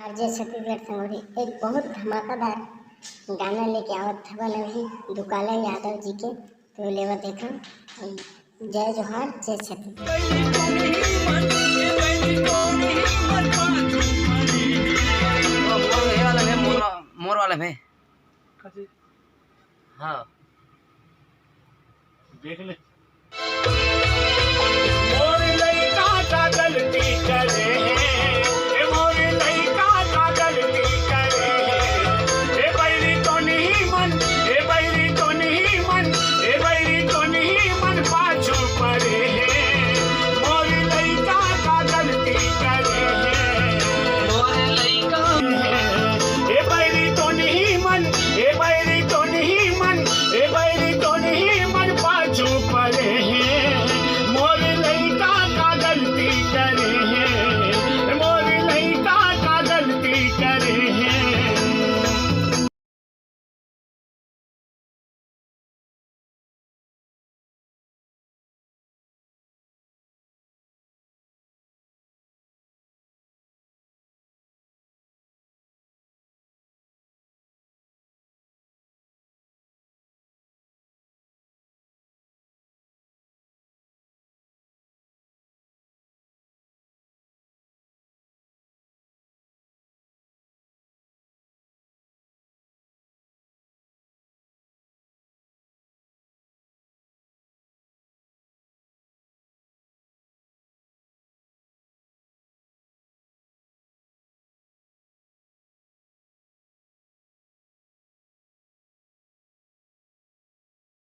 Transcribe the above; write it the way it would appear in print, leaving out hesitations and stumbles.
RJ Chhattisgarh संगोरी एक बहुत धमाकेदार गाना लेके आवत हवन अभी दुकाला यादव जी के तो लेवा देखा। जय जोहार जय छत्तीसगढ़। मोर वाला में हाँ देख ले मोर लइका जागल